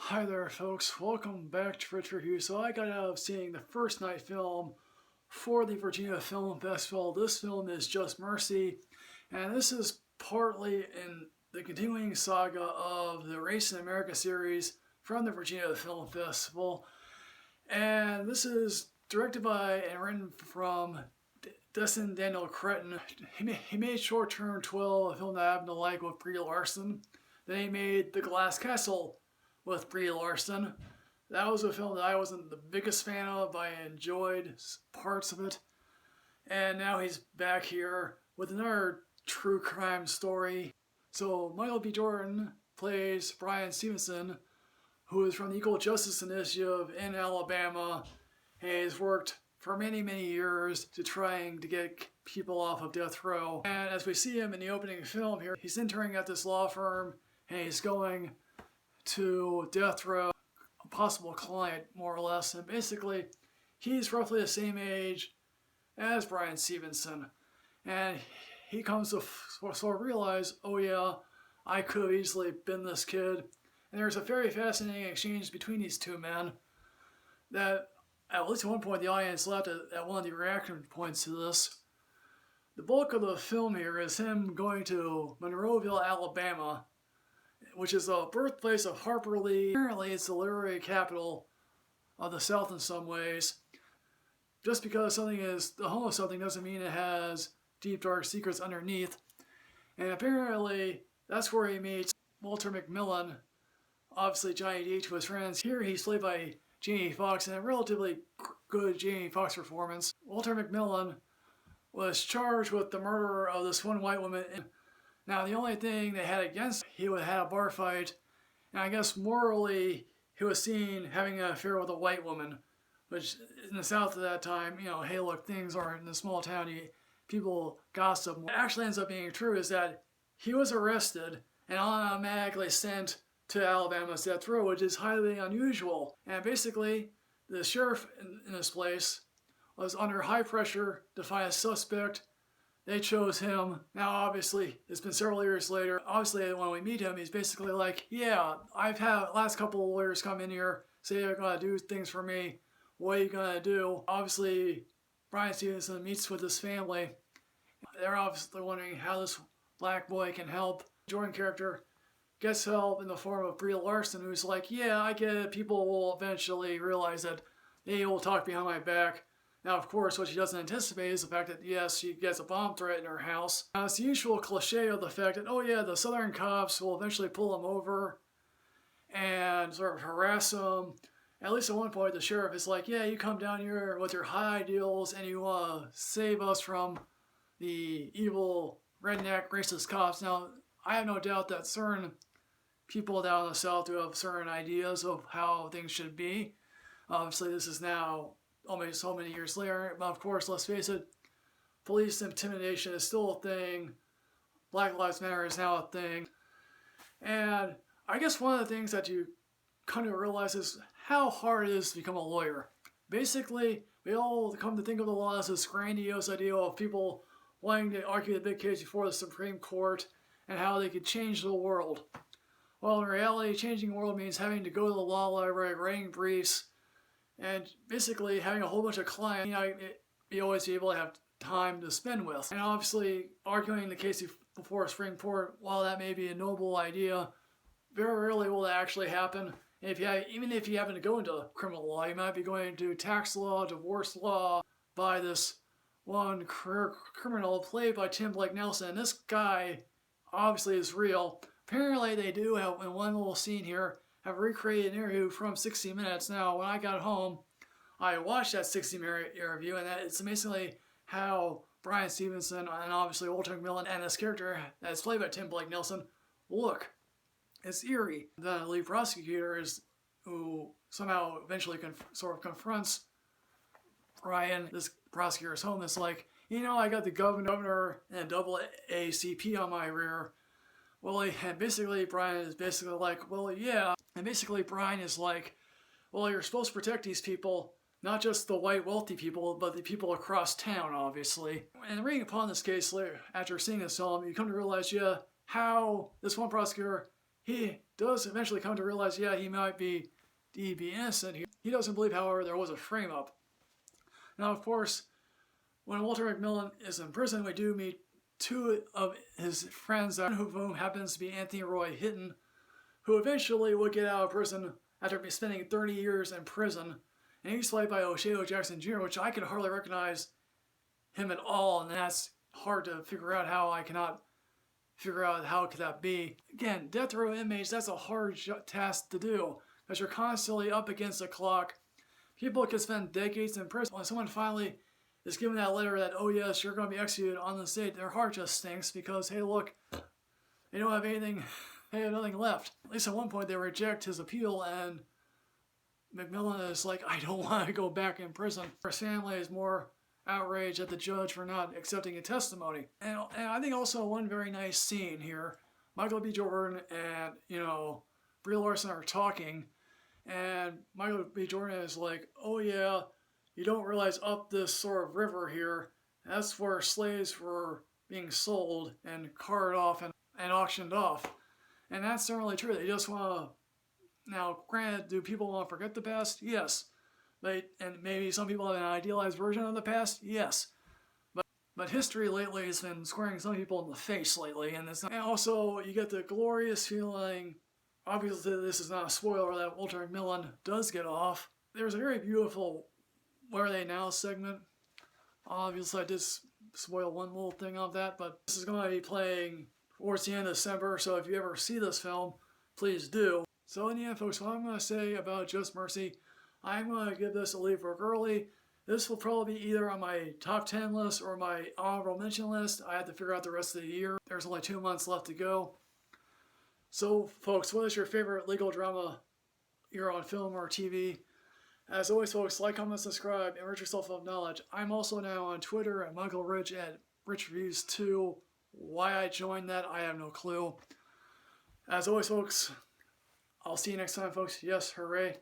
Hi there folks, welcome back to Rich Review. So I got out of seeing the first night film for the Virginia Film Festival. This film is Just Mercy, and this is partly in the continuing saga of the Race in America series from the Virginia Film Festival. And this is directed by and written from Destin Daniel Cretton. He made Short Term 12, a film that I happen to like, with Brie Larson. Then he made The Glass Castle with Brie Larson. That was a film that I wasn't the biggest fan of, but I enjoyed parts of it. And now he's back here with another true crime story. So Michael B. Jordan plays Bryan Stevenson, who is from the Equal Justice Initiative in Alabama, and he's worked for many years to trying to get people off of death row. And as we see him in the opening film here, he's interning at this law firm, and he's going to death row, a possible client more or less, and basically he's roughly the same age as Bryan Stevenson, and he comes to sort of realize, oh yeah, I could have easily been this kid. And there's a very fascinating exchange between these two men that at least at one point the audience laughed at one of the reaction points to this. The bulk of the film here is him going to Monroeville, Alabama, which is the birthplace of Harper Lee. Apparently it's the literary capital of the South in some ways. Just because something is the home of something doesn't mean it has deep dark secrets underneath. And apparently that's where he meets Walter McMillian, obviously Johnny D to his friends. Here he's played by Jamie Foxx in a relatively good Jamie Foxx performance. Walter McMillian was charged with the murder of this one white woman. Now, the only thing they had against him, he would have had a bar fight, and I guess morally, he was seen having an affair with a white woman, which in the South at that time, you know, hey, look, things aren't in a small town, people gossip. What actually ends up being true is that he was arrested and automatically sent to Alabama's death row, which is highly unusual. And basically, the sheriff in this place was under high pressure to find a suspect. They chose him. Now, obviously, it's been several years later. Obviously, when we meet him, he's basically like, yeah, I've had last couple of lawyers come in here, say they're going to do things for me. What are you going to do? Obviously, Bryan Stevenson meets with his family. They're obviously wondering how this black boy can help. The Jordan character gets help in the form of Brie Larson, who's like, yeah, I get it. People will eventually realize that they will talk behind my back. Now, of course, what she doesn't anticipate is the fact that, yes, she gets a bomb threat in her house. Now, it's the usual cliche of the fact that, oh yeah, the Southern cops will eventually pull him over and sort of harass him. At least at one point, the sheriff is like, yeah, you come down here with your high ideals and you want to save us from the evil, redneck, racist cops. Now, I have no doubt that certain people down in the South do have certain ideas of how things should be. Obviously, this is now almost so many years later, but of course, let's face it, police intimidation is still a thing. Black Lives Matter is now a thing. And I guess one of the things that you kind of realize is how hard it is to become a lawyer. Basically, we all come to think of the law as this grandiose ideal of people wanting to argue the big case before the Supreme Court and how they could change the world. Well, in reality, changing the world means having to go to the law library, writing briefs, and basically having a whole bunch of clients you always be able to have time to spend with. And obviously, arguing the case before a Supreme Court, while that may be a noble idea, very rarely will that actually happen. And even if you happen to go into criminal law, you might be going into tax law, divorce law, by this one career criminal played by Tim Blake Nelson. And this guy obviously is real. Apparently, they do have, in one little scene here, have recreated an interview from 60 Minutes. Now, when I got home, I watched that 60-minute interview, and it's amazingly how Bryan Stevenson and obviously Walter McMillian and this character that's played by Tim Blake Nelson look. It's eerie. The lead prosecutor is who somehow eventually sort of confronts Bryan. This prosecutor's home is like, you know, I got the governor and double ACP on my rear. Well, and basically Bryan is basically like, well, yeah. And basically Bryan is like, well, you're supposed to protect these people, not just the white wealthy people, but the people across town, obviously. And reading upon this case later, after seeing this film, you come to realize, yeah, how this one prosecutor, he does eventually come to realize, yeah, he might be innocent. He doesn't believe, however, there was a frame-up. Now, of course, when Walter McMillian is in prison, we do meet two of his friends, one of whom happens to be Anthony Roy Hitton, who eventually would get out of prison after spending 30 years in prison. And he's played by O'Shea Jackson Jr., which I can hardly recognize him at all, and that's hard to figure out how I cannot figure out how could that be. Again, death row inmates, that's a hard task to do, because you're constantly up against the clock. People can spend decades in prison. When someone finally is given that letter that, oh yes, you're going to be executed on the date, their heart just stinks because, hey look, they don't have anything, they have nothing left. At least at one point they reject his appeal, and McMillian is like, I don't want to go back in prison. His family is more outraged at the judge for not accepting a testimony. And I think also one very nice scene here, Michael B. Jordan and, Brie Larson are talking, and Michael B. Jordan is like, oh yeah, you don't realize up this sort of river here, that's where slaves were being sold and carted off and auctioned off. And that's certainly true. They just want to, now granted, do people want to forget the past? Yes. And maybe some people have an idealized version of the past? Yes. But history lately has been squaring some people in the face lately, and also you get the glorious feeling, obviously this is not a spoiler, that Walter McMillian does get off. There's a very beautiful Where Are They Now segment. Obviously I did spoil one little thing of that, but this is going to be playing towards the end of December, so if you ever see this film, please do. So in the end, folks, what I'm going to say about Just Mercy, I'm going to give this a leave work early. This will probably be either on my top 10 list or my honorable mention list. I have to figure out the rest of the year. There's only 2 months left to go. So, folks, what is your favorite legal drama you're on film or TV? As always, folks, like, comment, subscribe, enrich yourself with knowledge. I'm also now on Twitter at Michael Rich at RichReviews2. Why I joined that, I have no clue. As always, folks, I'll see you next time, folks. Yes, hooray.